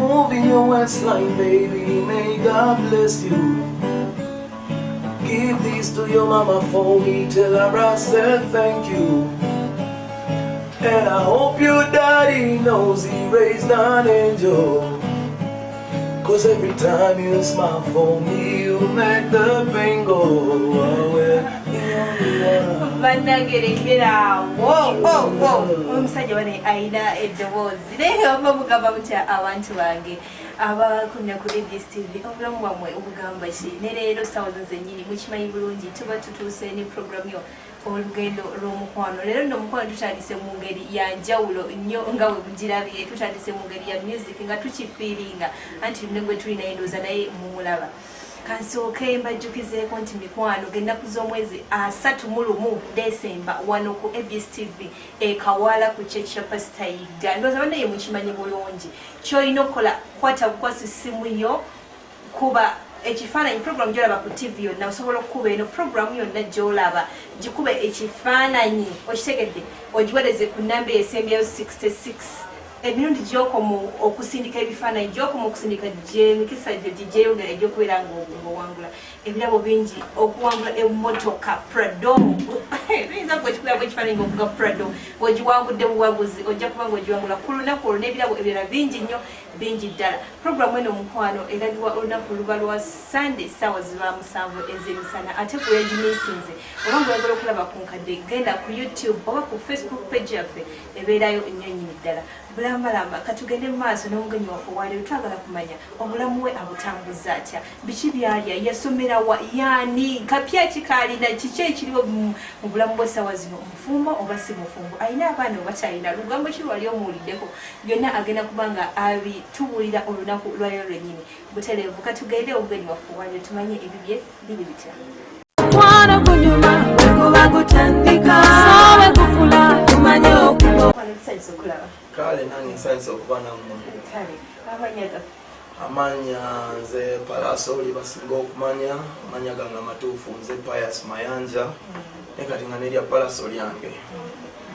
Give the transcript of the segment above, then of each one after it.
moving your waistline, baby. May God bless you. Give this to your mama for me. Tell her I said thank you. And I hope your daddy knows he raised an angel. Cause every time you smile for me, you make the pain go away. Bannagerekera omusajja wane ayina eddoboozi naye oba mugamba mutya abantu bange abakunya ku ABS TV obulamu bwammwe obugamba ki ne leero ssaawa zennyini mukimanyi bulungi tuba tutuuse ne programu yo olugendo lw'omukwano. Leero nno omukwano tutandise mu ngeri ya njawulo nnyo nga bwe bugirabye, tutandise mu ngeri ya music nga tukifiiringa anti ne gwe tulina endooza naye mumulaba. Kansooke mbajjukizeeko nti mikwano g'ennaku z'omwezi 31 Desemba wano ku ABS TV ekawala ku church ya Pastor Yiga. Ndowooza bannaye mukimanyi bulungi ky'olina okukola kwata bukwasi ssimu yo kuba ekifaananyi program gy'olaba ku TV yonna osobola okukuba eno program yonna gy'olaba gikube ekifaananyi okitegedde ogiwereze ku namba esembyayo 66 emirundi gy'okomu okusindika ebifaananyi gy'okomu okusindika gy'emikisa gyo gyeyongera egy'okubeera ng'owangula ebirabo bingi okuwangula emmotoka Prado biyinza bwekikulaba ekifaananyi ng'okuga Prado bw'ogiwangudde buwaguzi ojja kuba ng'ogiwangula ku lunaku olwo n'ebirabo ebirala bingi nnyo bingi ddala. Programu eno mukwano eragibwa olunaku luba lwa Sunday ssaawa ziba 7 ez'emisana ate ku yagimiisinze oba ng'oyagala okulaba ku nkadde genda ku YouTube oba ku Facebook page yaffe ebeerayo nnyo nnyini ddala. Bulambalamba katugende mu maaso n'omugenyi waffe waleero twagala kumanya obulamu we abutambuza atya, biki byalya, yasomera wa, yaani kapya kikaalina, kiki ekiriwo mu bulamu bwe essaawa zino, mufumbo oba si mufumbo, alina abaana oba talina, lugambo ki lwali omuwuliddeko, byonna agenda kuba nga abitubuulira olunaku lwayo lwennyini. Butereevu katugende omugenyi waffe waleero tumanye ebibye biri bitya. Mwana gunyuma guba gutandika sawe kukula tumanye okuba Kale nange nsanyusa okuba nammwe. Kale amanya Amanya nze Pallaso oli basinga okumanya, amanya gange amatuufu nze Pius Mayanja naye kati nga nerya Pallaso lyange.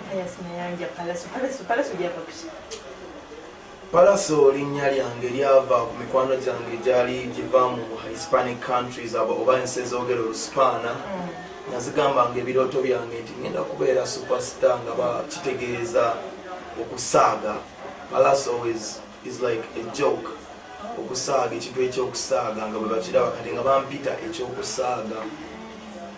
Pius Mayanja Pallaso lyava kuki? Pallaso linnya lyange lyava ku mikwano gyange gyali giva mu Hispanic countries oba ensi ezoogera Oluspaana. Nazigambanga ebirooto byange nti ngenda kubeera superstar nga bakitegeeza okusaaga. Pallaso is like a joke. Okusaaga ekintu ekyokusaaga nga bwe bakiraba kati nga bampita ekyokusaaga.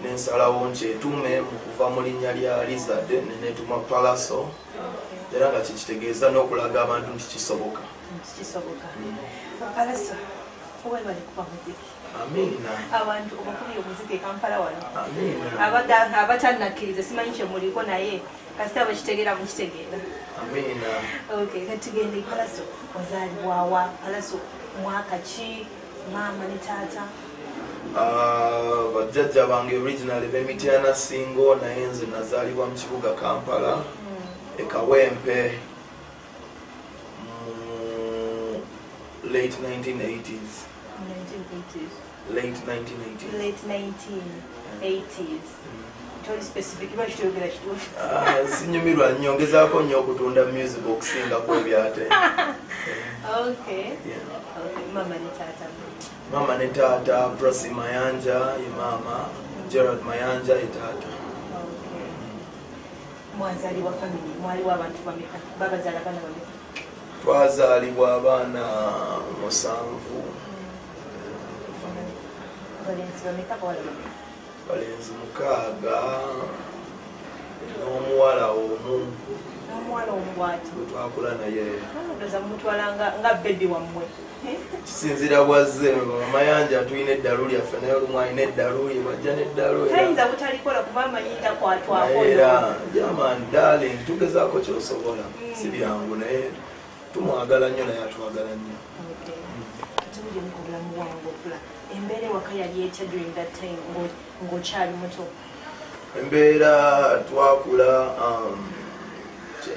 Nensalawo nkyetume mu kuva mu linnya lya Lizard nenetuma Pallaso era nga kikitegeeza n'okulaga abantu nti kisoboka. Kisoboka. Pallaso webale kuba muziki. Amina. Abantu obakubi omuziki e Kampala wano. Amina. Abatannakkiriza simanyi kye muliko naye kasita bakitegeera mukitegeera. Amina. Okay, katugende Pallaso ozaalibwawa? Pallaso mwaka ki? Maama ne taata? Bajjajja bange originally b'Emityana Singo naye nze nazaalibwa mu kibuga Kampala e Kawempe late 1980s. Late 1980s. Toli specific ba kitogera kituufu. Sinyumirwa nnyo ngezaako nnyo okutunda music okusinga ku ebyate. Okay. Yeah. Okay, mama ne taata. Mama ne taata, Prosi Mayanja ye mama, Gerald Mayanja ye taata. Okay. Mwazaalibwa family, mwaliwo abantu bameka, babazaala baana bameka? Twazaalibwa abaana 7. Balenzi bameka bawala bameka? Balenzi 6 n'omuwala omu. N'omuwala omu bw'ati? Gwe twakula naye. Ndowooza mumutwala nga bebi wammwe. Kisinzira bwazze Mayanja tulina eddalu lyaffe naye olumu alina eddalu lye bajja n'eddalu tayinza butalikola kuba amanyi takwatwako era jamani darling tugezaako kyosobola si byangu naye tumwagala nnyo naye atwagala nnyo. tubuli mu bulamu bwange okula embeera ewaka yali etya during that time ng'okyali muto? Embeera twakula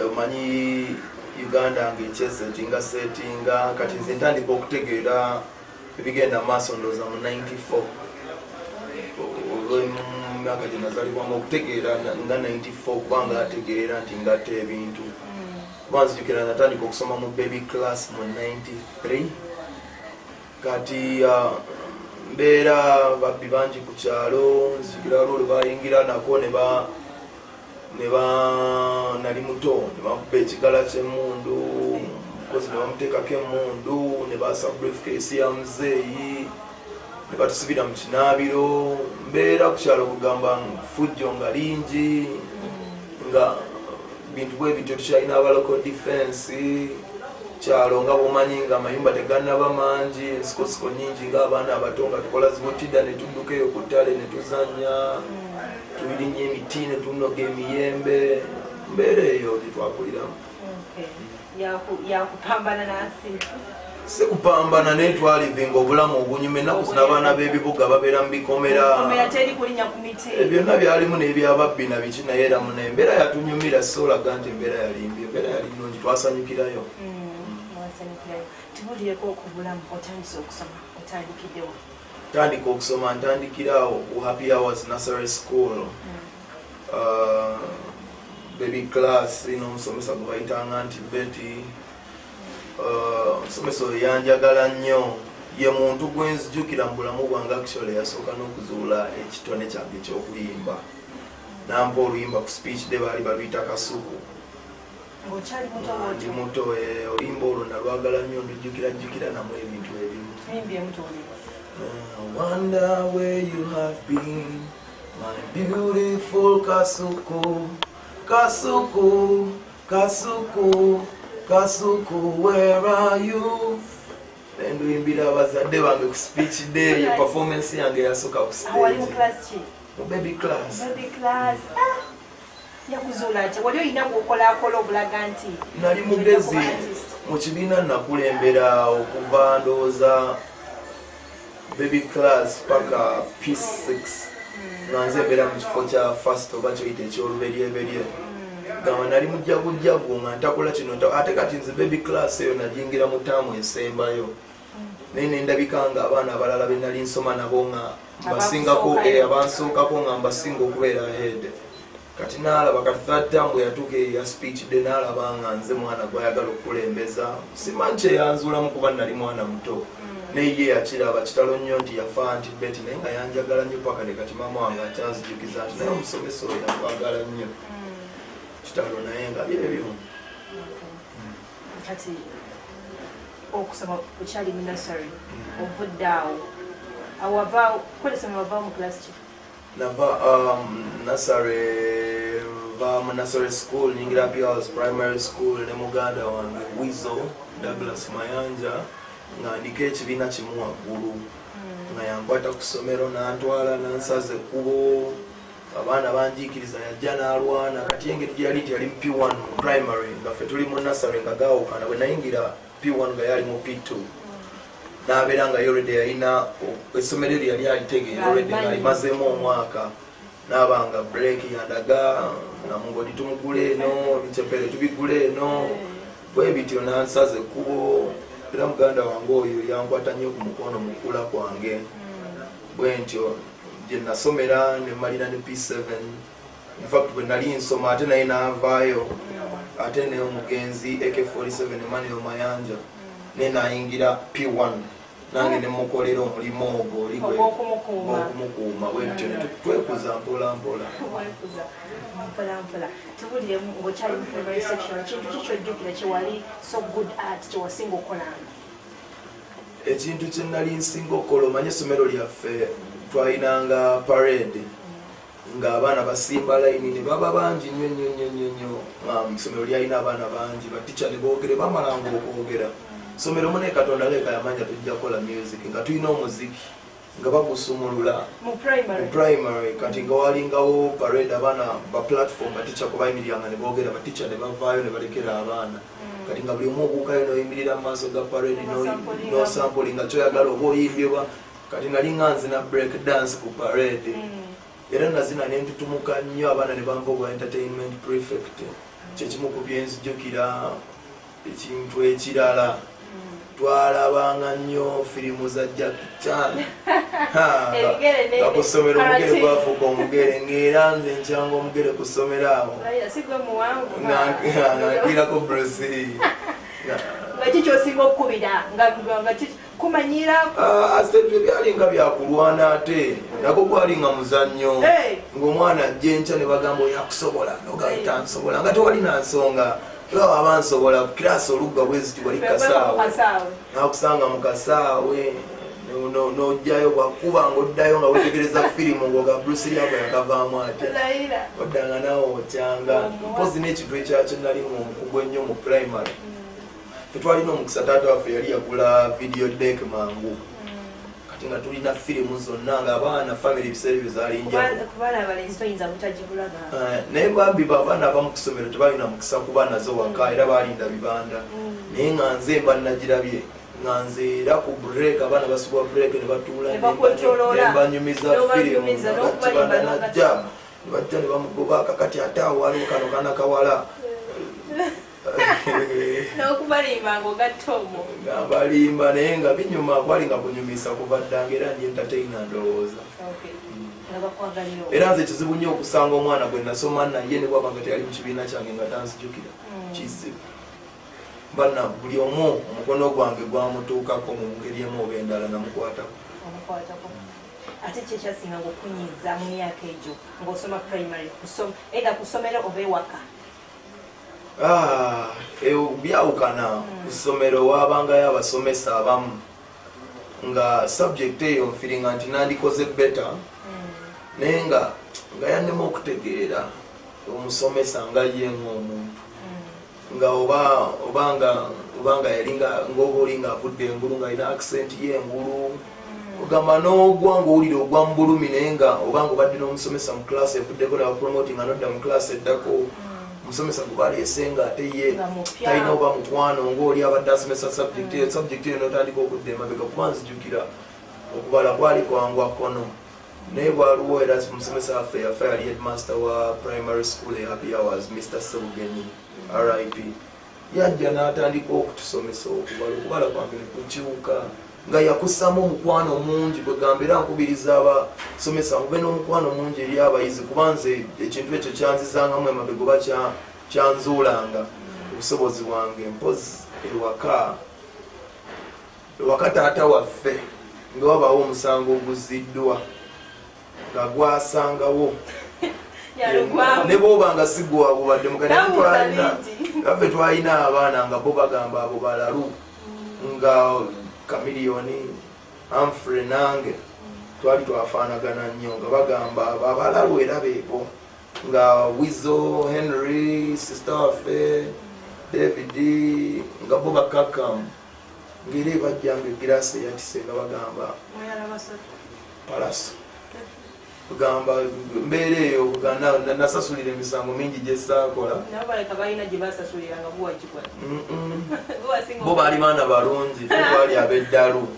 omanyi Uganda ng'ekyesetinga setinga kati nze ntandika okutegeera ebigenda maaso ndowooza mu 94 olw'emyaka gye nazaalibwamu okutegeera nga 94 kubanga ategeera nti ngatta ebintu banzijukira natandika okusoma mu baby class mu 93 kati mbeera babbi bangi ku kyalo nzijukira lwe bayingira nako nali muto ne bakuba ekigala ky'emmundu mukozi ne bamuteekako emmundu ne basa briefcase ya muzeeyi ne batusibira mu kinaabiro mbeera ku kyalo kugamba fujjo nga lingi nga bintu bwe bityo tukyalina aba local defense kyalo nga bwomanyi nga amayumba tegannaba mangi ensikosiko nyingi ng'abaana abato nga tukola zibutidda ne tudduka eyo ku ttale ne tuzannya tulinya emiti ne tunoga emiyembe mbeera eyo gyetwakuliramu. yakupambana nansi si kupambana naye twalivinga obulamu obunyuma ennaku zino abaana b'ebibuga babeera mu bikomera byonna byalimu n'ebyababbi na biki naye era muna embeera yatunyumira soolaga nti embeera yalimbi embeera yali nnungi twasanyukirayo. tubulireko okubulamu otandise okusoma otandikiddewo? tandika okusoma ntandikirawo ku Happy Hours Nursery School baby class n'omusomesa gwe bayitanga nti Betty. Omusomesa oyo yanjagala nnyo, ye muntu gwe nzijukira mu bulamu bwange actually yasooka n'okuzuula ekitone kyange eky'okuyimba nampa oluyimba ku speech de baali baluyita kasuku. Ndi muto oluyimba olwo nalwagala nnyo ndujjukira namu ebintu ebimu. Wonder where you have been, my beautiful Kasuku, Kasuku, Kasuku, Kasuku, where are you? Nduyimbira abazadde bange ku speech day performance yange yasooka ku stage. Awali mu class ki? Mu baby class. Baby class. Yakuzuula ati wali olina gwokolaakola obulaga nti nali mugezi mu kibiina nakulembera okuva ndowooza baby class paka P6 nga nze mbeera mu kifo kya first oba kyoyita ekyoluberyeberye gamba nali mujjagujjagu nga ntakola kino ate kati nze baby class eyo najingira mu taamu esembayo naye nendabika nga abaana abalala be nali nsoma nabo nga mbasingako abansookako nga mbasinga okubeera ahead. Kati naalaba kati third term bwe yatuuka eya speech de naalaba nga nze mwana gwayagala okulembeza simanyi kyeyanzuulamu kuba nali mwana muto naye ye yakiraba kitalo nnyo nti yafa nti Betty naye nga yanjagala nnyo paka ne kati maama wange akyanzijukiza nti naye omusomesa oyo yakwagala nnyo kitalo naye nga byebyo. kati okusoma kukyali mu nursery ovudde awo awavaawo kwolesoma wavaawo mu class ki? Nava nursery school ningira Happy Hours primary school ne muganda wange Wizo Douglas Mayanja nga ndika ekibiina kimu waggulu nga yankwata ku ssomero n'antwala n'ansaza ekkubo abaana banjiikiriza yajja n'alwana kati engeri gye yali nti yali mu P1 primary nga ffe tuli mu nursery nga gaawukana bwe nayingira P1 nga yali mu P2 n'abeera nga yorede yalina essomero eryo yali alitegeera olwedde nga alimazeemu omwaka n'abanga break yandaga namungodi tumugule eno bicepere tubigule eno bwe bityo nansaza ekkubo era muganda wange oyo yankwata nnyo ku mukono mukula kwange bwe ntyo gye nasomera ne malira ne P7 infact bwe nali nsoma ate naye naavaayo ate ne omugenzi AK47 Emmanuel Mayanja ne nayingira P1 nange ne mukolera omulimu ogwo oli gw'okumukuuma bwetyo ne twekuza mpola mpola. Tubulire ng'okyali mu primary section ekintu kikyojjukira kyewali so good at kyewasinga okolanga? Ekintu kye nali nsinga okola omanye essomero lyaffe twayinanga parade ng'abaana basimba layini ne baba bangi nnyo nnyo nnyo nnyo nnyo. Essomero lyalina abaana bangi batica ne boogere bamalanga okwogera somero mune Katonda leka yamanya tujja kola music nga tulina omuziki nga bagusumulula mu primary kati nga walingawo parade abaana ba platform batica ko bayimiriranga ne boogera batica ne bavaayo ne balekera abaana kati nga buli omu okuukayo n'oyimirira mu maaso ga parade no sample nga kyoyagala oba oyimbye kati nali nga nzina break dance ku parade era nazina ne ntutumuka nnyo abaana ne bampa obwa entertainment prefect kyekimu ku byenzijukira. Ekintu ekirala twalabanga nnyo firimu za Jackie Chan akusomera omugere gwafuuka omugere ng'era nze nkyanga omugere ku ssomero awo ng'ankirako Bruce Lee nga kikyosinga okukubira nga kumanyira byalinga byakulwana ate nako gwalinga muzannyo ng'omwana ajja enkya ne bagamba oyo akusobola nogayita nsobola nga tewali nansonga era aba nsobola ku kiraasi olugga bweziti wali kasaawe nakusanga mu kasaawe n'ojjayo bwakuba ng'oddayo nga wetegereza firimu ng'oga Bruce Lee ako yakavaamu ate oddanga nawe okyanga mpozi n'ekintu ekyakyo nali mukugwa ennyo mu primary tetwalina omukisa taata waffe yali yagula video deck mangu kati nga tulina firimu zonna ng'abaana family ebiseera ebyo naye bambi abaana abamu ku ssomero tebalina mukisa kuba nazo waka era balinda bibanda naye nga nze mba nagirabye nga nze era ku break abaana basubwa break ne batuula nembanyumiza firimu kibanda najja nebajja ne bamugoba akakati ate awo waliwo kano kana kawala nga balimba naye nga binyuma kwali nga kunyumisa kuva ddanga era ndi entertaina ndowooza era nze kizibu nnyo okusanga omwana gwe nasoma naye ne bwaba nga teyali mu kibiina kyange nga tanzijukira kizibu bana buli omu omukono gwange gwamutuukako mu ngeri emu oba endala namukwatako ate kyekyasinga ngaokunyiza mu myaka egyo ng'osoma primary era kusomera oba ewaka byawukana ku ssomero waabangayo abasomesa abamu nga subject eyo nfiringa nti nandikoze beta naye nga yannema okutegeera omusomesa nga ye ng'omuntu nga obanga yalinga ng'oba olinga avudde engulu nga alina accent y'engulu ogamba n'ogwa ng'owulira ogwa mu bulumi naye nga obanga obadde n'omusomesa mu class evuddeko nabapromoting nga nodda mu class eddako omusomesa gubaleese nga ate ye talina oba mukwano ng'oli abadde asomesa subject eyo n'otandika okudda emabega kuba nzijukira okubala kwali kwangwa kkono naye bwaliwo era omusomesa waffe yafa yali headmaster wa primary school e Happy Hours Mr. Sebugenyi RIP yajja n'atandika okutusomesa okubala kwange ne kukyuka nga yakussamu omukwano mungi kwegamba era nkubiriza abasomesa mube n'omukwano mungi eri abayizi kuba nze ekintu ekyo kyanzizangamu emabega oba kyanzuulanga obusobozi bwange mpozi ewaka taata waffe nga wabawo omusango oguziddwa nga gwasangawo ne bwoba nga sigwabubadde mukaffe twalina abaana nga bo bagamba abo balalu nga Kamiliyoni Humphrey nange twali twafaanagana nnyo nga bagamba abalalu era beebo nga Wizo Henry sister waffe David nga bo bakakamu ng'era ebajjanga egiraasi eyatise nga bagamba Pallaso kugamba mbeera eyo nasasulira emisango mingi gyesaakola bo baali baana balungi fe twali ab'eddalu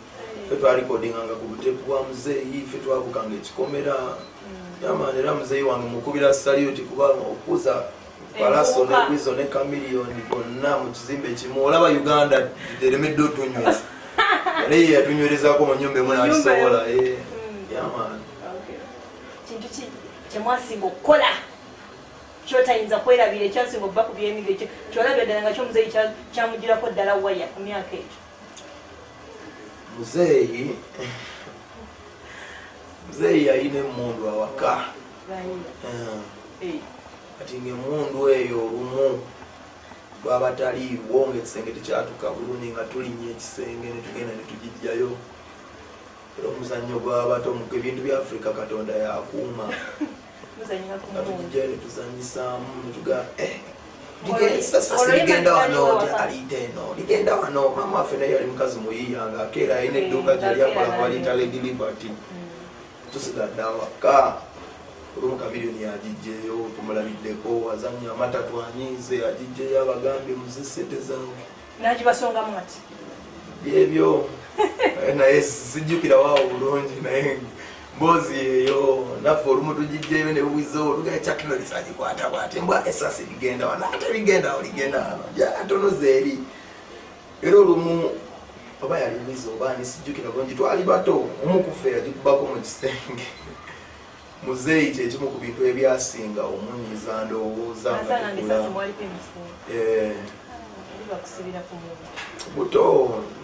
fe twalikodinganga ku buteepu bwa muzeeyi fe twabukanga ekikomera yamaani era muzeeyi wange mukubira saliyoti kuba okuza Pallaso ne Wizo ne Kamiliyoni bonna mu kizimbe kimu olaba Uganda teremedde otunyweza era ye yatunywerezako mu nnyumba emu nakisobola yamaani kintu kyemwasinga okukola kyotayinza kwerabira ekyasinga okuba ku byemige kyolabya ddala nga kyomuzeeyi kyamugirako ddala waya ku myaka egyo muzeeyi yalina emmundu awaka kati ng'emmundu eyo olumu bwaba taliiwo ng'ekisenge tekyatuka bulungi nga tulinnya ekisenge ne tugenda ne tugijjayo era omuzannyo gw'abato ebintu bya Afrika Katonda yakuuma nga tugijjayo ne tuzannyisaamu netuga sasa ligenda wano aliyita eno ligenda wano maama waffe naye yali mukazi muyiiya nga akeera alina edduuka gyali akola nga baliyita Lady Liberty tusigadde awaka olumu Kamiliyoni yagijjeyo tumulabiddeko azannya amata twanyiize agijjeyo Abagambye muzisente zange nakibasongamu ati byebyo naye sijjukira waawo bulungi naye mbozi eyo naffe olumu tugijjeyo ne Wizo olugaa ekyakinolisa agikwata bwate mbwa esasi ligenda wano ate ligenda awo ligenda wano jatonoza eri era olumu oba yali mizo oba nisijjukira bulungi twali bato omukufe yagikubako mu kisenge muzeeyi kyekimu ku bintu ebyasinga omunyiza ndowooza buto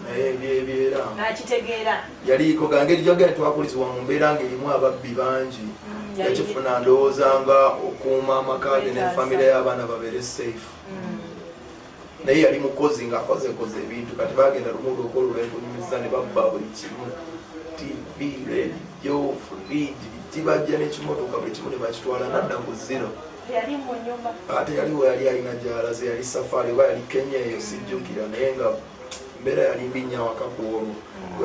naye ebyebyera yaliko gangeri gyogera twakulizibwa mu mbeera ng'erimu ababbi bangi yakifuna ndowooza nga okuuma amaka ge ne famire y'abaana babeere safe naye yali mukozi ng'akozekoze ebintu kati bagenda lumuudo okwolulwenkunyumiza ne babba buli kimu tv radio fridge tibajja n'ekimotoka buli kimu ne bakitwala nadda ku zero ate yaliwo yali alina gyalaze yali safari oba yali kenya eyo sijjukira naye nga mbeera yali mbinnya waka ku olwo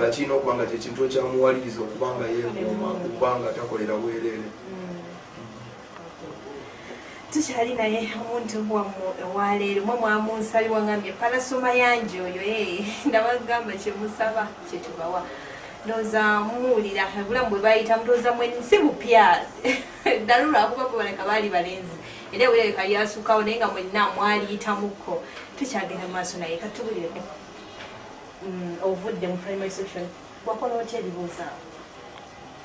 yakirina okuba nga kyekintu ekyamuwaliriza okuba nga yeekuuma kubanga takolera bwereere. tukyali naye omuntu waleero mwe mwamunsali wangambye Pallaso mayanja oyo ndabagamba kyemusaba kyetubawa ndowooza muwulira obulamu bwe bayita ndowooza si bupya ddalula akuba bwe baleka baali balenzi era ewulireka lyasukawo naye nga mwenna mwaliyitamuko tukyagenda mu maaso naye katubulireko ovudde mu primary section wakola otya ebibuuzo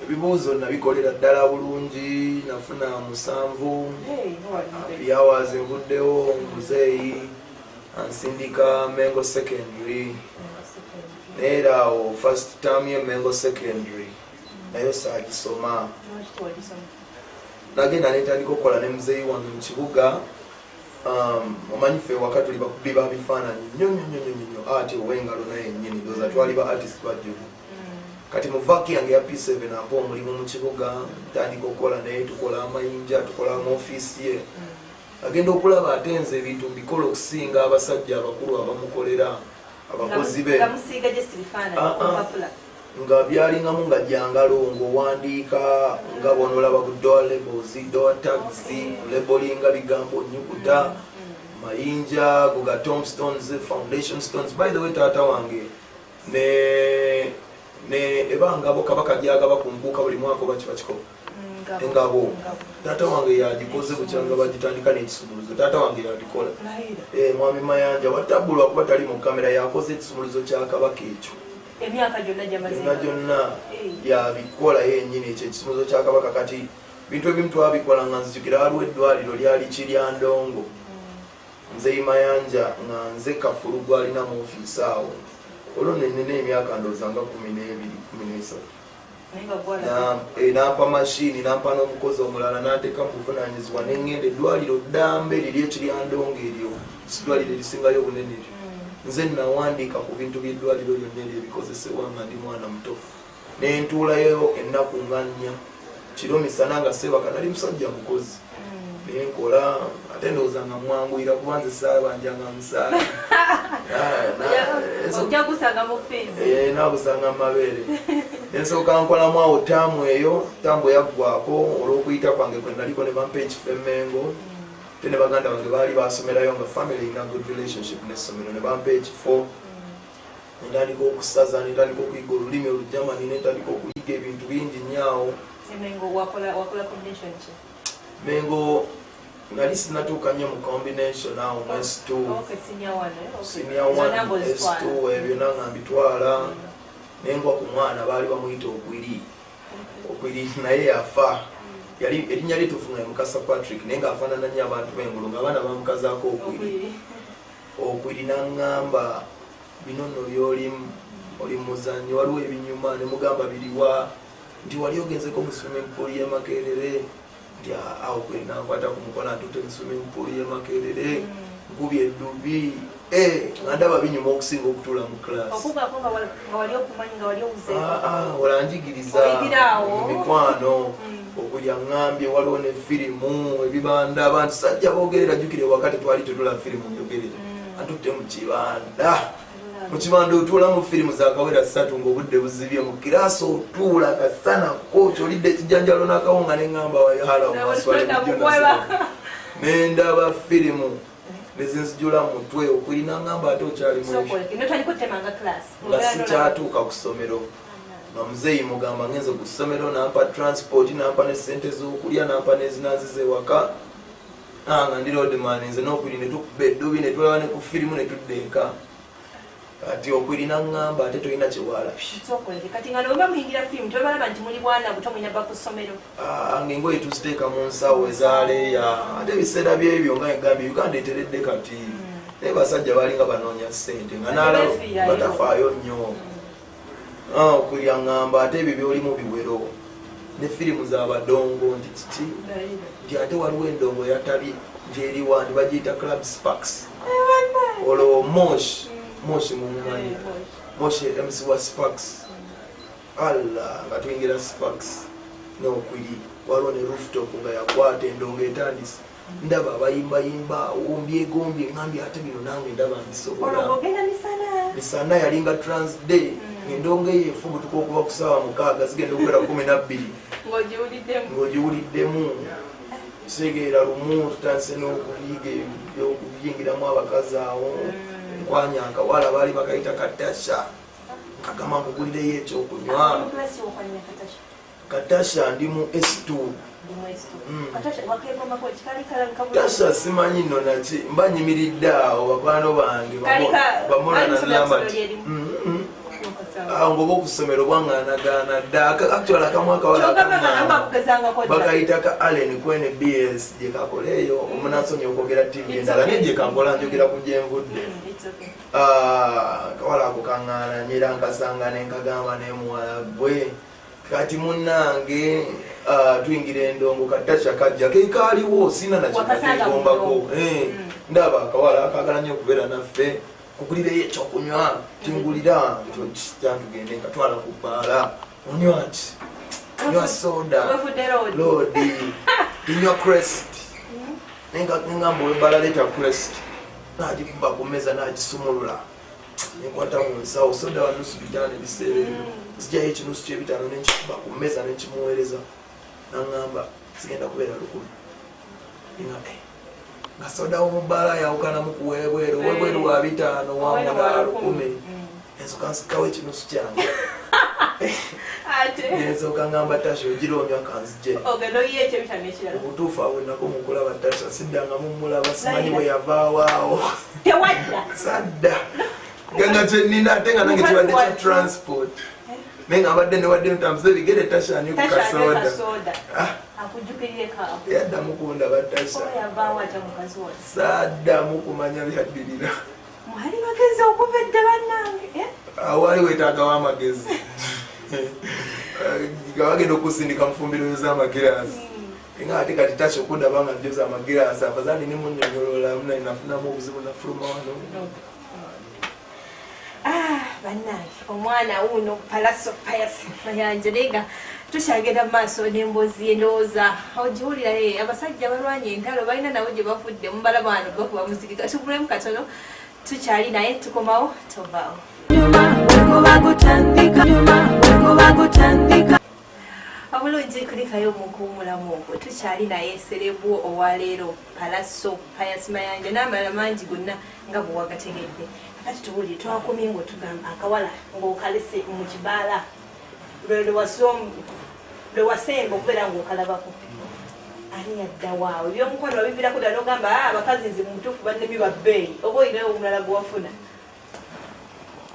ebibuuzo nabikolera ddala bulungi nafuna 7 hours envuddewo muzeeyi ansindika Mengo secondary era awo first term ye Mengo secondary nayo saagisoma nagenda netandika okukola ne muzeeyi wange mu kibuga omanyi ffe waka tuli bakubi ba bifaananyi nnyo ati ow'engalo naye nnyini ndowooza twali ba artist bajjuvu kati mu vaki yange ya P7 ampa omulimu mu kibuga ntandika okukola naye tukola amayinja tukola mu ofiisi ye agenda okulaba ate nze ebintu mbikola okusinga abasajja abakulu abamukolera abakozi be nga byalingamu nga jangalo ng'owandiika nga bonolaba ku door labels door tags labelinga bigambo nyukuta mayinja guga tombstones foundation stones by the way taata wange ne ebangabo kabaka gyagaba ku mbuuka buli mwaka oba kiba kikopo engabo taata wange yagikoze bukyanga bagitandika n'ekisumuluzo taata wange yagikola mwami mayanja watabulwa kuba tali mu kamera yakoze ekisumuluzo kya kabaka ekyo emyaka gyonna yabikola yennyini ekyo ekisumuluzo kya kabaka kati bintu ebimu twabikola nga nzijukira waliwo eddwaliro lyali Kiryandongo nzeyi mayanja nga nze kafulu gwalina mu ofiisi awo olwo nenina emyaka ndowooza nga 12 13 nampa mashini nampa n'omukozi omulala n'ateeka mu buvunaanyizibwa neŋŋenda eddwaliro ddambe liri Ekiryandongo eryo sidwaliro erisingayo obunene eryo nze nawandiika ku bintu by'eddwaliro lyonna eryo ebikozesebwa nga ndi mwana muto nentuulayo ennaku nga 4 kiro misana nga seebaka nali musajja mukozi nenkola ate ndowooza nga mwanguyira kuba nze saabanjanga musaala nagusanga mumabeere nensooka nkolamu awo taamu eyo taamu eyaggwako olw'okuyita kwange kwe naliko ne bampa ekifo Mengo te ne baganda bange baali basomerayo nga family ina good relationship n'essomero ne bampa ekifo netandika okusaza netandika okuyiga olulimi olujamani netandika okuyiga ebintu bingi nnyo Mengo nali sinatuuka nnyo mu combination awo mu S2 senior 1 S2 ebyo nanga mbitwala nengwa ku mwana baali bamuyita okwiri naye yafa erinnya litufu nga Mukasa Patrick naye ng'afaanana nnyo abantu b'engulu ng'abaana bamukazaako okwiri n'aŋŋamba bino nno by'olimu oli muzannyi waliwo ebinyuma ne mugamba biriwa nti wali ogenzeko mu swimming pool y'e Makerere nti awo kweri nankwata ku mukono atutte mu swimming pool y'e Makerere nkubye eddubi nga ndaba binyuma okusinga okutuula mu class walanjigiriza mikwano okulya ŋŋambye waliwo ne firimu ebibanda abantu sajja boogerera jjukire wakati twali tetula firimu njogere atutte mu kibanda otuula mu firimu zakawera 3 ng'obudde buzibye mu kiraasi otuula kasanako kyolidde ekijjanjalo n'akawunga neŋŋamba wahala nendaba firimu nezinzijula mutwe okulina ngamba ate okyalimu nga sikyatuuka ku ssomero nga muzeeyi mugamba ngenze ku ssomero nampa transport nampa ne ssente z'okulya nampa nezinazize waka nga ndi roadman nze n'okuli ne tukuba eddubi ne tulaba ne ku firimu ne tudda eka ati okwirina ngamba ate toyina kyewalabye kati nga noba muyingira firimu tebalaba nti muli bwana buto mulina ba ku ssomero ngaengoye tuziteeka mu nsawo ezaleeya ate ebiseera byebyo nga egambye Uganda eteredde kati naye basajja balinga banoonya ssente nga nalaba batafaayo nnyo okulya ngamba ate ebyo byolimu biwero ne firimu z'abadongo nti kiti nti ate waliwo endongo yatabye gyeriwa nti bagiyita club sparks olwo moshi mumumanyi moshi MC wa sparks alla nga tuyingira sparks n'okwiri waliwo ne rooftop nga yakwata endongo etandise ndaba abayimbayimba wombyegombye ngambye ate bino nange ndaba mbisobola misana yalinga transday endongo eyo efubutuka okuba ku ssaawa 6 zigenda okubeera 12 ng'ogiwuliddemu kisegeera lumu tutandise n'okuyingiramu abakazi awo nkwanya akawala baali bakayita katasha kagamba nkugulireyo ekyokunywa katasha ndi mu S2 tasha simanyi nno naki mba nyimiridde awo bakwano bange bamolananamati ngoba okusomero bwanganagana dda actual akamwaka bakayita ka Allen kwene BS gye kakoleeyo omunansomya okwogera TV endala naye gye kankola njogera ku gyenvudde kawala ako kaŋŋaananyera nkasanga nenkagamba nemuwala gwe kati munnange tuyingira endongo katasha kajja keikaaliwo sina nakikategombako ndaba akawala akagala nnyo okubeera naffe kugulireyo ekyokunywa tingulira tugende nkatwala ku bbaala onywa ti nywa soda lodi tinywa crest nengamba olubala leta crest nagikuba ku meza nagisumulula nenkwata mu nsawo soda wa nusu 5 ebiseera ebyo zijayo ekinusu ky'ebitaano nenkikuba ku meza nenkimuweereza nangamba sigenda kubeera 10 nga soda womubbaala yawukanamu kuwebweru webweru wa 5 wamula 10 ensooka nsikawo ekinusu kyange ensooka ngamba tasha ogironywa kanzije obutuufu awo nako mukulaba tasha siddanga mumulaba simanyi bwe yavaawaawo sadda nga kyenina ate nga nange kibadde kya transport naye nga abadde newadde ntambuza bigere tasha ani ku kasoda yaddamu kundaba tasha saddamu kumanya byaddirira awaali wetaagawo amagezi nga bagenda okusindika mufumbiro z'amagiraasi nga ate kati tasha okundaba nga njoza amagiraasi afazali nimunyonyolola nafunamu obuzibu nafuluma wano bannange omwana wuno Pallaso mayanja nenga tukyagenda mu maaso n'emboozi endowooza ogiwulira abasajja balwanya entalo balina nabo gye bavudde mubala bano bakuba muzikika tugulemu katono tukyali naye tukomawo tovaawo obulungi kulikayo mukuwumulamu ogwo tukyali naye serebu owaleero Pallaso mayanja n'amalala mangi gonna nga bwe wagategedde kati tuwulire twakomye ng'otugamba akawala ng'okalese mu kibaala lwe wasemba okubeera ng'okalabako ani yadda waawe ebyomukwano babiviirako ddala n'ogamba abakazi nze mu mutuufu bannemi babbeeyi oba olinayo omulala gwe wafuna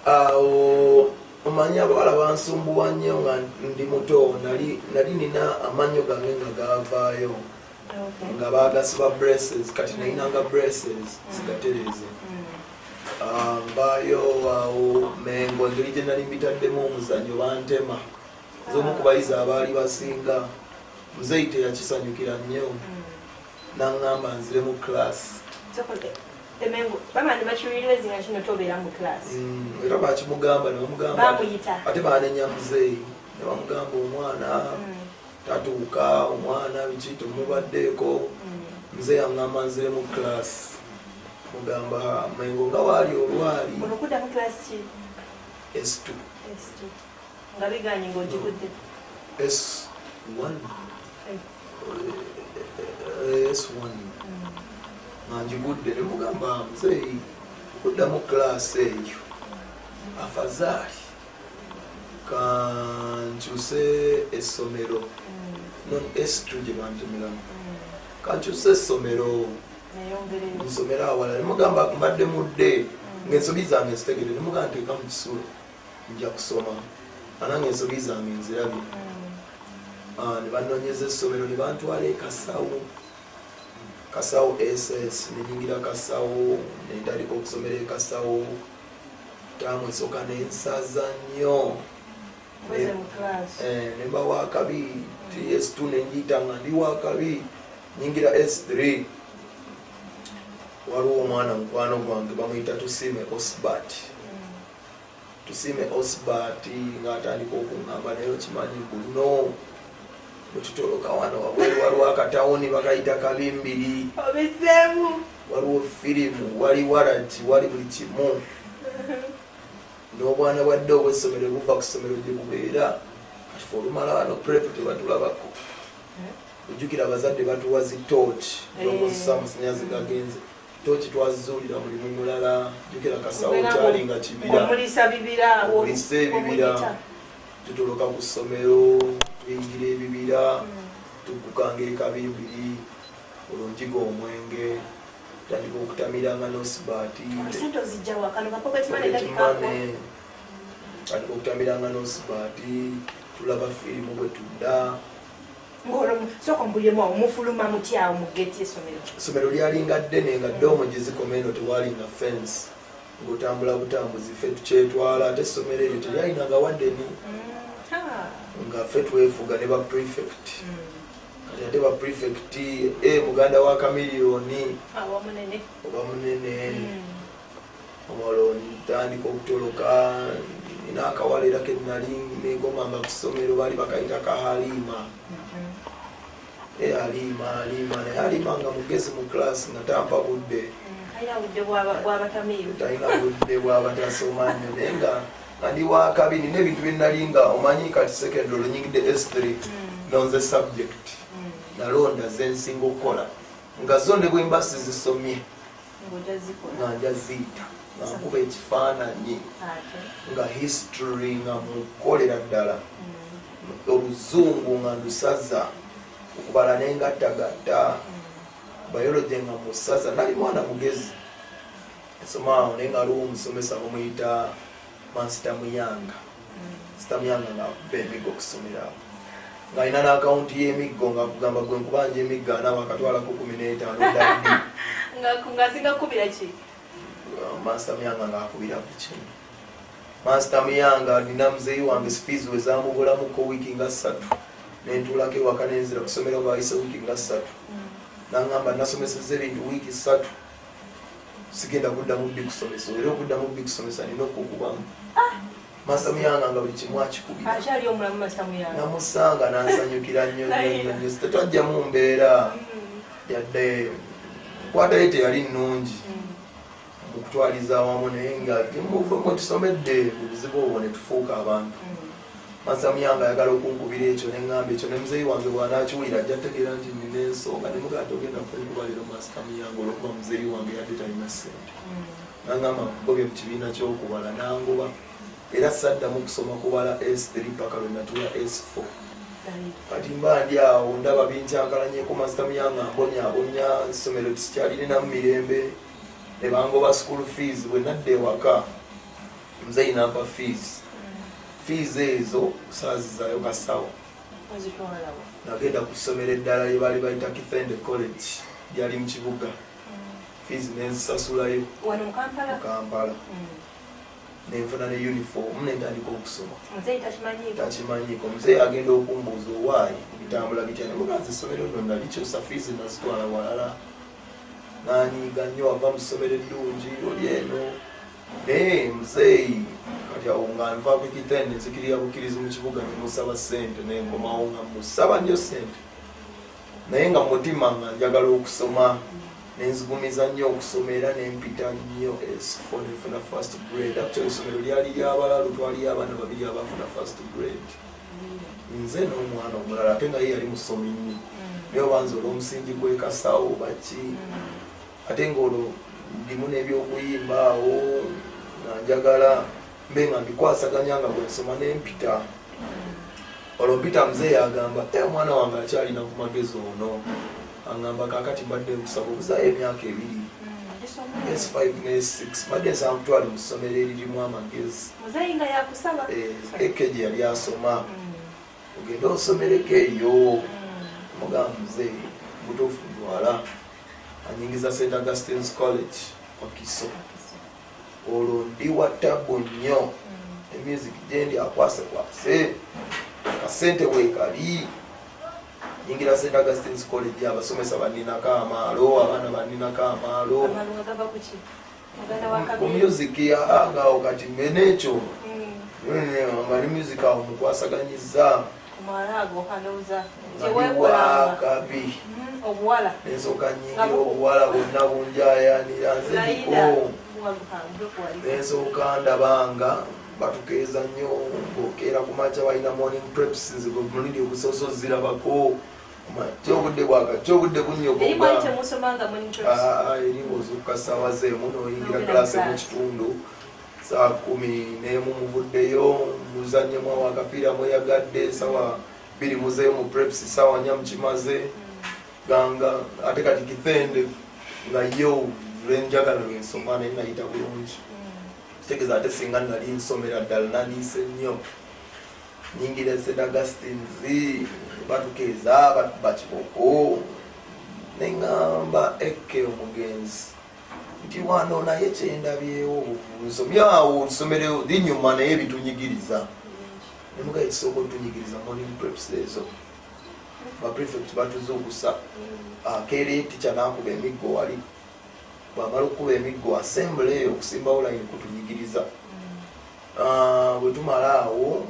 awo omanyi abawala bansumbuwa nnyo nga ndi muto nali nina amannyo gange nga gaavaayo nga bagasiba braces kati nalinanga braces zigatereze mbayo awo mengo engeri gye nali mbitaddemu omuzannyo bantema z'omu ku bayizi abaali basinga muzeyi teyakisanyukira nnyo naŋŋamba nzire mu class era bakimugamba nebamugamba ate banenya muzeyi ne bamugamba omwana tatuuka omwana biki tomubaddeeko muzeyi aŋŋamba nzire mu class mugamba mengo nga waali olwali S2 nga biganye ng'ogigudde S1 nga ngigudde ne mugamba muzeeyi okuddamu class eyo afazaali kankyuse essomero non S2 gye bantemeramu kankyuse essomero nsomero awala ne mugamba mbadde mudde ng'ensobi zange nzitegedde nemugaa nteeka mu kisulo nja kusoma anange ensobi zange nzirabye ne banoonyeza essomero ne bantwala ekasawo kasawo ss nenyingira kasawo nentandika okusomera ekasawo taamu esooka nensaza nnyo nemba wakabi ts2 nenjiyita nga ndi wakabi nyingira s3 waliwo omwana mukwano gwange bamuyita tusime osbat ngaatandika okuŋŋamba naye okimanyi guno bwetutoloka wano wabweru waliwo akatawuni bakayita kabimbiri waliwo firimu wali waragi wali buli kimu n'obwana bwadde obw'essomero buva ku ssomero gye bubeera kati fe olumala wano prepu tebatulabako ojjukira abazadde batuwa zitooki zokozesa amasanyazi gagenze tooki twazizuulira mulimu mulala jjukira kasawo kyali nga kibira omulisa ebibira tutoloka ku ssomero tuyingira ebibira tuggukanga ekabimbiri olwonjiga omwenge tandika okutamiranga nosibati tandika okutamiranga nosibati tulaba firimu bwe tudda essomero lyalinga ddene nga doomo gye zikoma eno tewalinga fensi ng'otambula butambuzi ffe tukyetwala ate essomero eryo teryalinanga waddeni nga ffe twefuga ne baprefect kati ate baprefect muganda wa kamiliyoni oba munene omwalo ntandika okutoloka nina akawalera ke nali negomanga ku ssomero baali bakayita ka halima halima naye halima nga mugezi mu class nga tampa budde talina budde bwabatasoma nnyo naye nga ndi wakabiri n'ebintu byenalinga omanyi kati secondary olunyingidde s3 nonze subject nalonda zensinga okukola nga zonde bwemba sizisomye nga nja ziyita nga nkuba ekifaananyi nga history nga mukolera ddala oluzungu nga ndusaza okubala nengattagatta biology nga musaza nali mwana mugezi esomaawo naye nga aliwo omusomesa bamuyita Master Muyanga nga akuba emiggo okusomera awo ng'alina n'akawunti y'emiggo ng'akugamba gwe nkubanja emiggo anaaba akatwalako 15 Master Muyanga ng'akubira buli kimu Master Muyanga nina muzeeyi wange fees we zamubulamuko wiiki nga 3 nentuulako ewaka nenzira kusomera baayise wiiki nga 3 n'aŋŋamba nasomeseza ebintu wiiki 3 sigenda kuddamu bbi kusomesa era okuddamu bbi kusomesa nina okukubamu Master Muyanga nga buli kimu akikubira namusanga nansanyukira nnyo tetwajjamu mbeera yadde nkwatayo teyali nnungi mu kutwaliza awamu naye nga mwe tusomedde mu buzibu obwo ne tufuuka abantu Master Muyanga ayagala okunkubira ekyo neŋŋamba ekyo ne muzeeyi wange bw'anaakiwulira ajja tegeera nti nina ensonga ne mugamba ogenda kunkuba leero Master Muyanga olwokuba muzeeyi wange yadde talina ssente naŋŋamba nkugobye mu kibiina ky'okubala nangoba era saddamu kusoma kubala S3 paka lwe natuula S4 kati mba ndi awo ndaba binkyankalanyeko Master Muyanga mbonyabonya essomero tikyalirinamu mirembe ne bangoba school fees bwe nadda ewaka muzeeyi nampa fees ezo saazizaayo kasawo nagenda ku ssomero eddala lye baali bayita Kithende College lyali mu kibuga fees nenzisasulayo mu Kampala nenfuna ne uniform nentandika okusoma takimanyiiko muzeeyi agenda okumbuuza owaayi bitambula bitya nemuganza essomero nno nalikyusa fees nazitwala walala nanyiiga nnyo wava mu ssomero eddungi oli eno naye muzeeyi kati awo nga nvaako Kithende nzikirira bukkirizi mu kibuga nemusaba ssente nenkomawo nga musaba nnyo ssente naye nga mutima nga njagala okusoma nenzigumiza nnyo okusoma era nempita nnyo S4 nenfuna first grade actually essomero lyali lyabalalu twali abaana babiri abafuna first grade nze n'omwana omulala ate nga ye yali musomi nnyo naye obanza olw'omusingi gw'ekasawo baki ate ng'olwo ndimu n'ebyokuyimba awo nga njagala mbe nga mbikwasaganya nga bwensoma nempita olwo mpita muzeeyi agamba omwana wange akyalina ku magezi ono aŋŋamba kaakati mbadde nkusaba obuzaayo emyaka 2 yes 5 ne 6 madde samutwale mu ssomero eririmu amagezi muzayinga yakusaba ekeji yali asoma ogenda osomereko eyo mugamba muzeyi mutuufu muwala anyingiza St. Augustine's College Wakiso olwo ndi wa tabu nnyo emusic gyendi akwase kasente weekali nyingira St. Augustine's College abasomesa baninako amaalo abaana baninako amaalo ku music agaawo kati menekyo ngani music awo mukwasaganyiza kabi ensooka nyingira obuwala bonna bunjayanira nzediko ensooka ndabanga batukeeza nnyo ng'okeera ku makya balina morning preps mulindi obusoso zirabako kyobudde bunyogoeringa ssaawa zeemu n'oyingira klasi mu kitundu saa 11 muvuddeyo muzanyemu awo akapiira mweyagadde sawa 2 muzeeyo mu preps sawa 4 mukimaze ganga ate kati kithende nga yo lwenjagala lwensoma naye nayita bulungi kitegeeza ate singa nali nsomera ddala naliise nnyo nyingira St. Augustine's batukeeza batuba kiboko neŋŋamba eke omugenzi nti wano naye kyendabyewo nsomyawo lusomero linyuma naye bitunyigiriza nemuga ekisooka otunyigiriza morning preps ezo baprefect batuzuukusa akeere tica nakuba emiggo wali bwamala okuba emiggo assembly okusimbawo line kutunyigiriza bwe tumala awo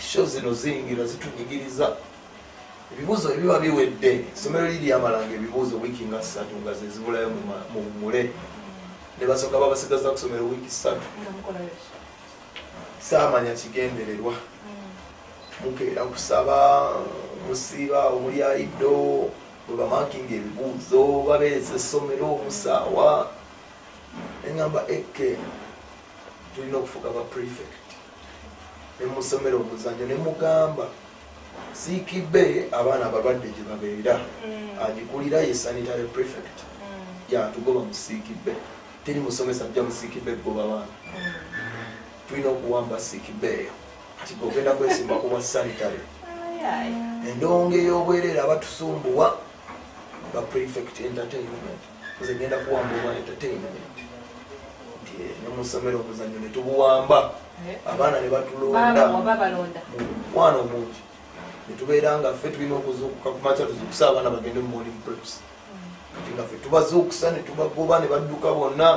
sho zino ziyingira zitunyigiriza ebibuuzo ebiba biwedde essomero liri amalanga ebibuuzo wiiki nga 3 nga zezibulayo mu bumule ne basooka babasigaza kusomero wiiki 3 saamanya kigendererwa mukeera kusaba musiiba omuli ayiddo bwe bamakinga ebibuuzo babeereza essomero omusaawa neŋŋamba eke tulina okufuga ba prefect nemusomero omuzanyo nemugamba siikibe abaana abalwadde gye babeera agikulira ye sanitary prefect yatugoba mu siikibe teri musomesa ajja mu siikibe goba baana tulina okuwamba siikibe eyo kati ogenda kwesimba kuba sanitary endongo ey'obwereere abatusumbuwa ba prefect entertainment nze genda kuwamba obwa entertainment nti nemusomero omuzanyo netubuwamba abaana ne batulonda mwana omungi netubeera nga ffe tulina okuzuukuka ku makya tuzuukusa abaana bagende mu morning preps kati nga ffe tubazuukusa ne tubagoba ne badduka bonna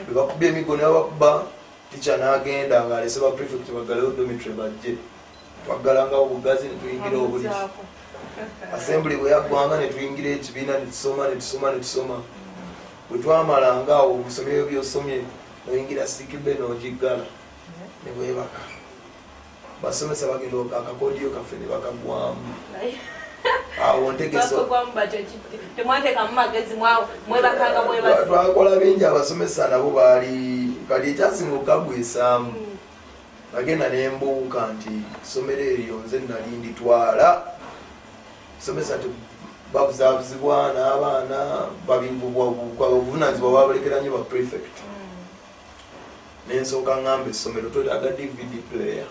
bwe bakuba emigo ne babakuba tica n'agenda ng'alese ba prefect bagalewo dormitory bajje twaggalangawo obugazi ne tuyingira obuliri assembly bwe yaggwanga ne tuyingira ekibiina ne tusoma bwe twamalanga awo obusomero byosomye noyingira sikibe n'ogiggala ne bwebaka basomesa bagenda akakodiyo kaffe ne bakagwamu awo twakola bingi abasomesa nabo baali kati ekyasinga okukagwisaamu bagenda nembuuka nti somero eryo nze nali nditwala somesa babuzaabuzibwa n'abaana obuvunanyizibwa babalekera nnyo ba prefect nensooka ngamba essomero twetaaga DVD player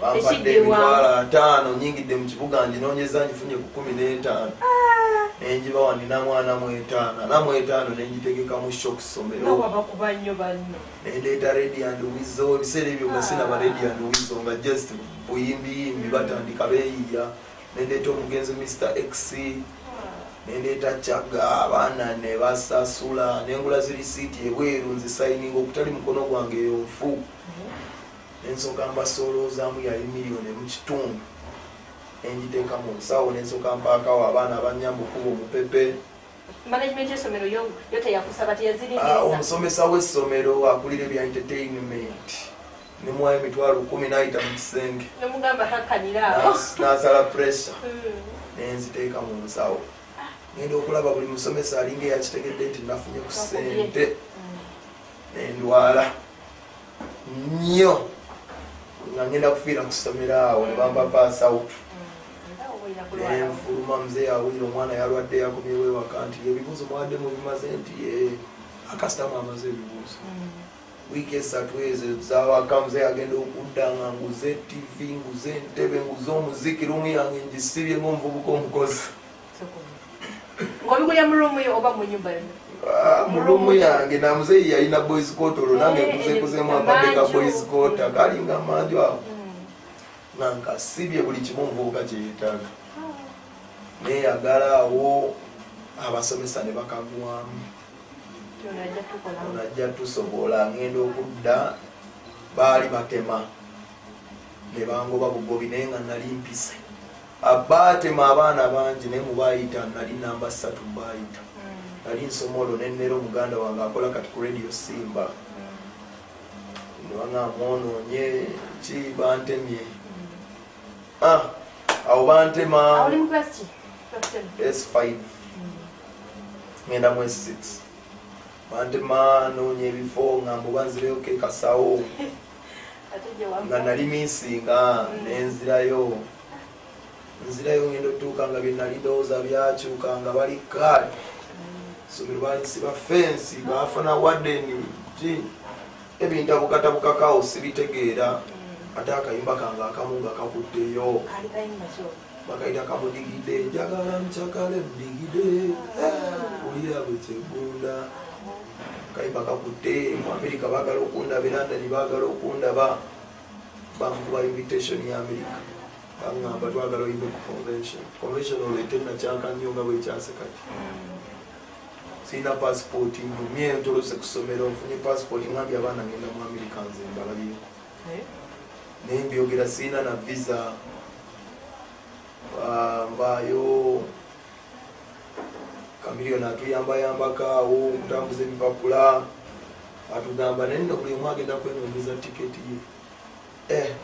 bampadde emitwalo 5 nyingidde mu kibuga nginoonyeza ngifunye ku 15 nenjibawa nina mwana mu 5 nengitegeka mu shock ssomero nendeeta Ready and Weasel ebiseera ebyo nga sinaba Ready and Weasel nga just buyimbi batandika beeyiya nendeeta omugenzi Mr. X nendeeta Chaga abaana ne basasula nengula zirisiiti ebweru nzisayininga okutali mukono gwange eyonfu nensooka mbasooloozaamu yali $1,000,000 engiteeka mu nsawo nensooka mpaakawo abaana abanyamba okuba omupepe omusomesa w'essomero akulira ebya entertainment nemuwayo $10,000 n'ayita mu kisenge n'asala pressure nenziteeka mu nsawo ngenda okulaba buli musomesa alinga eyakitegedde nti nafunye ku ssente nendwala nnyo nga ngenda kufiira ku ssomero awo ne bamba pass out enfuluma mzee awira omwana yalwadde yakomyewo ewaka nti ebibuuzo mwadde mu bimaze nti akasitama amaze ebibuuzo wiiki esatu ezo zawaka mzee agenda okudda nga nguze tv nguze entebe nguze omuziki rumu yange ngisibye ng'omuvubuka omukozi ng'obigulya mu rumu yo oba mu nyumba yo mu rumu yange na mzee yalina boys coat olwo nange kuzekuzemu akadde ka boys coat akalinga manju awo nga nkasibye buli kimu omuvubuka kyeyeetaaga neyagala awo abasomesa ne bakagwamu onajja tusobola ngenda okudda baali batema ne bangoba bugobi naye nga nali mpise abaatema abaana bangi naye mubayita nali namba 3 bayita nali nsomolo nennero muganda wange akola kati ku radio Simba niwanga mwonoonye ki bantemye awo bantema S5 ngenda mu S6 bantema noonya ebifo nga mbubanzireyo ke kasawo nga nali misinga nenzirayo ngenda otuuka nga byenali ndowooza byakyuka nga bali kale somero balisiba fensi bafuna waddeni ebintu abukatabukakawo sibitegeera ate akayimba kange akamu nga kakuddeyo bakayita kamudigidde njagala mukyakale mudigidde ulira bwe kyegunda kayimba kakudde mu Amerika baagala okundaba London baagala okundaba bankuba invitation ya Amerika baŋŋamba twagala oyimbe ku convention olwo etennakyanka nnyo nga bwekyase kati sirina passport mbumye ntolose ku ssomero nfunye passport ngambye abaana ngenda mu Amerika nze mbalabye naye mbyogera sirina na visa mbaayo kamiliyoni atuyambayambako awo okutambuza ebipapula atugamba naye nno buli omu agenda kwenonyeza tiketi ye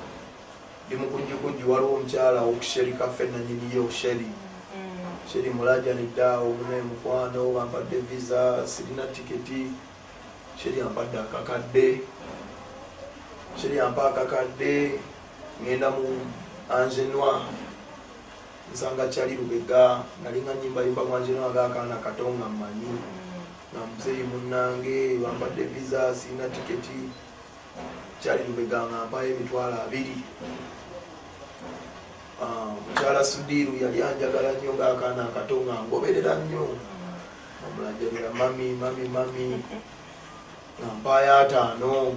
ndi mukujjukujju waliwo omukyala okusheri kaffe nanyiniyo sheri mulajaniddeawo munaye mukwano bampadde visa sirina tiketi sheri ampadde akakadde sheri ampa akakadde ngenda mu angenoi nsanga kyali Lubega nalinga nyimbayimba mu angenoi agakaana katonga mmanyi nga muzeeyi munnange bampadde visa sirina tiketi kyali Lubega nga mpayo $20 mukyala Sudiru yali anjagala nnyo ngaakaana akatonga ngoberera nnyo omulajanira mami nga mpayo $5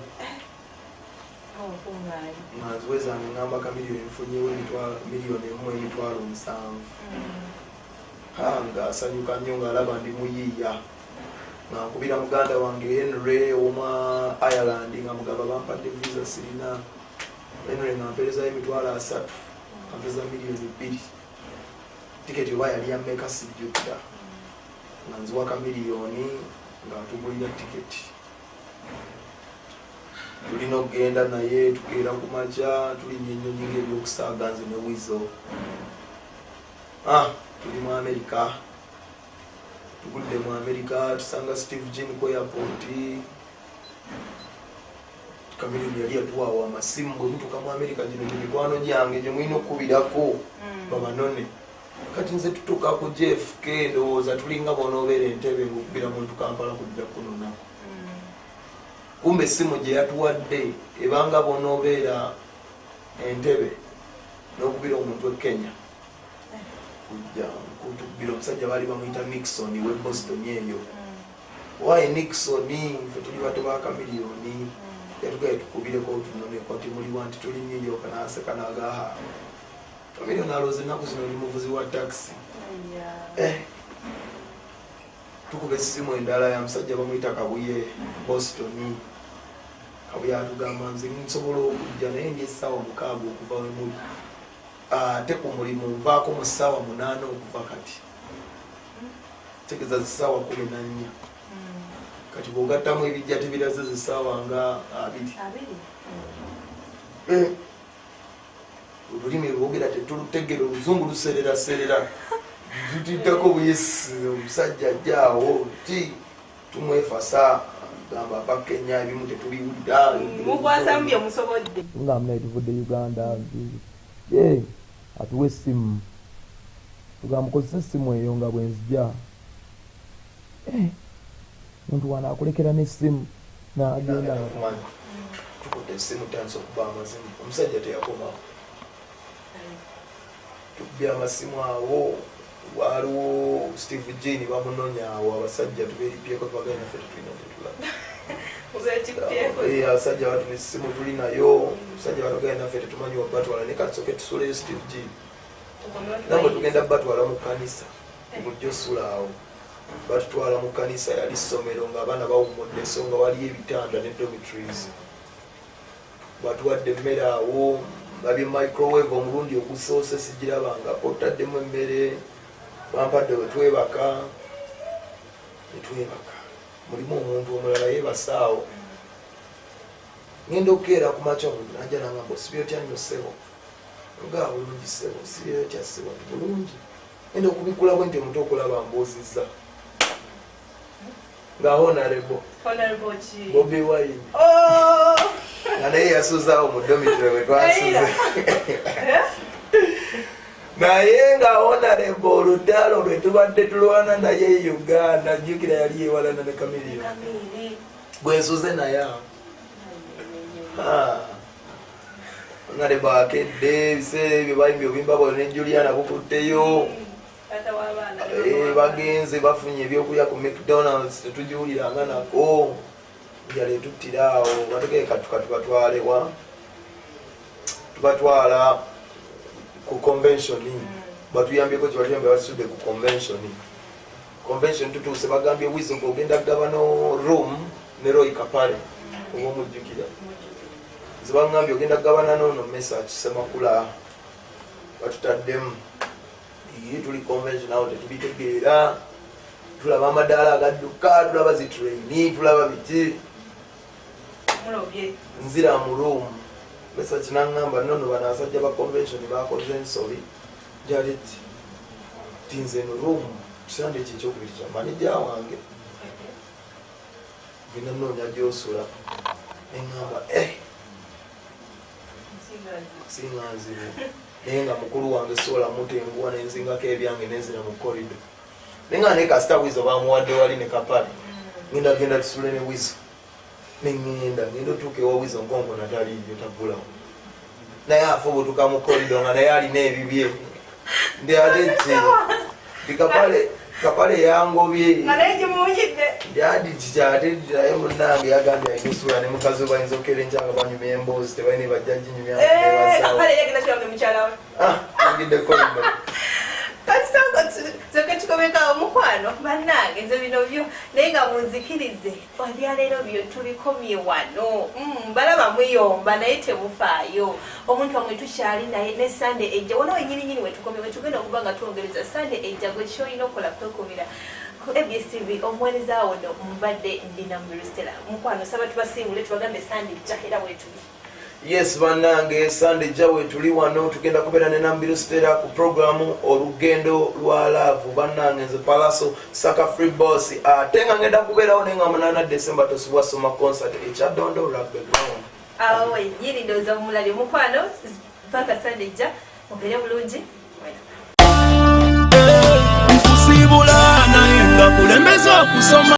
nga nziwezange ngamba kamiliyoni nfunyewo $1,700,000 nga asanyuka nnyo ng'alaba ndi muyiiya nga nkubira muganda wange Henry ow'omwa Ireland nga mugamba bampadde visa sirina Henry nga mpeerezayo $3,000 ampeza $2,000,000 tiketi oba yali yammeka sijjukira nga nziwa kamiliyoni nga atugulira tiketi tulina okugenda naye tukeera ku makya tulinnya ennyonyi ng'ebyokusaaga nze ne wizo tuli mu Amerika tugudde mu Amerika tusanga Steve Jim ku airport kamiliyoni yali yatuwaawo amasimu bwe mutuuka mu Amerika gino mikwano gyange gye mulina okukubirako babanone kati nze tutuuka ku JFK ndowooza tulinga bonoobeera entebe ng'okubira muntu Kampala kujja kunonako kumbe simu gye yatuwadde ebanga bonoobeera entebe n'okubira omuntu e Kenya kujja kutubira omusajja baali bamuyita Nixon we Boston eyo waye Nixon ffe tuli bato ba kamiliyoni yatugaye tukubireko tunoneko nti muliwa nti tuli New York n'aseka n'agaha kamiliyoni alooza ennaku zino oli muvuzi wa taxi tukuba essimu endala ya musajja bamuyita Kabuye Boston Kabuye atugamba nze nsobola okujja naye ndi essaawa 6 okuva we muli ate ku mulimu nvaako mu ssaawa 8 okuva kati tegeza zissaawa 14 kati bw'ogattamu ebijja tebiraze zissaawa nga 2 olulimi lwogera tetulutegera oluzungu luserera tutiddako buyisi omusajja ajjaawo ti tumwefasa gamba ava Kenya ebimu tetubiwulira mukwasamu bye musobodde nga muna tuvudde Uganda atuwa essimu tugamukozesa essimu eyo nga bwenzija muntu wana akulekera n'essimu n'agenda tukutte essimu tanso okuba amazimu omusajja teyakomawo tubbye amasimu awo waliwo Steve Jane bamunoonya awo abasajja tubeeribyeko tubagenda ffe tetulina tetulaba abasajja batuma essimu tuli nayo omusajja batugenda ffe tetumanyi wabatwala ne katsoke tusuleyo Steve Jane namwe tugenda batwala mu kanisa mujja osula awo batutwala mu kanisa yali ssomero ng'abaana bawummudde so nga waliyo ebitanda ne dormitories batuwadde emmere awo babye microwave omulundi ogusoose sigirabanga otaddemu emmere bampadde wetwebaka netwebaka mulimu omuntu omulala yeebasaawo ngenda okukeera ku makya omuntu najja nangamba osibye otya nnyo ssebo nga bulungi ssebo osibye otya ssebo nti bulungi ngenda okubikula bwe nti omuntu okulaba mbuuzizza nga honorable Bobi Wine nga naye yasuzaawo mu domitire we twasuze naye nga honorable olutalo lwe tubadde tulwana naye Uganda jjukira yali yewalana ne Kamilio bwensuze naye honorable akedde ebiseera ebyo bayimbye obimba bwona ne Juliana bukutteyo bagenze bafunye ebyokulya ku McDonald's tetujiwuliranga nako yale tuttirawo bategeeka tubatwalewa tubatwala ku convention batuyambyeko kibatuyambye basudde ku convention tutuuse bagambye wizo ogenda gavano room ne Roy Kapale oba omujjukira zibangambye ogenda gavana noono message semakula batutaddemu tuli convention awo tetubitegeera tulaba amadaala agadduka tulaba zitraini tulaba biti nzira mu room besa kinangamba nono bano abasajja ba convention bakoze ensobi jali tinze mu room kisande ekyokubiri kya manija wange genda noonya gyosula engamba singanzibu naye nga mukulu wange sola mutenguwa nenzingako ebyange nenzira mu korido naye nga ne kasita wizo bamuwadde wali ne Kapale genda tusule ne wizo ngenda otuuka ewa wizo nkonko nataliyo taggulawo naye afe obutuuka mu korido nga naye alina ebibye ndi ate ti Kapale yangobye yandi kikyate naye munnange yagambye alina osula ne mukazi we bayinza okera enkyanga banyuma emboozi tebalina bajja jinyumyangidde korido zoke tukomekawo mukwano bannange nze bino byo naye nga munzikirize ebyaleero byo tubikomye wano balaba muyomba naye temufaayo omuntu wamwe tukyali naye ne sande ejja wona wenyininyini wetukomye wetugenda okuba nga twongereza sande ejja gwe kyolina okukola kwekumira ku ABS-TV omuweereza ono mbadde ndi Nambiru Stella mukwano saba tubasiibule tubagambe sande ejja era wetuli. Yes bannange Sunday jawe tuli wano tugenda kubeera ne Nambiru Stella ku programu Olugendo lwa Love bannange nze Pallaso Saka Free Boss tenga ngenda kubeerawo nenga 8 December tosubwa soma concert ekyaddondo rugby ground awe yiri ndoza mulali mukwano paka Sunday ja mubere bulungi kusibula naye nga kulembeza okusoma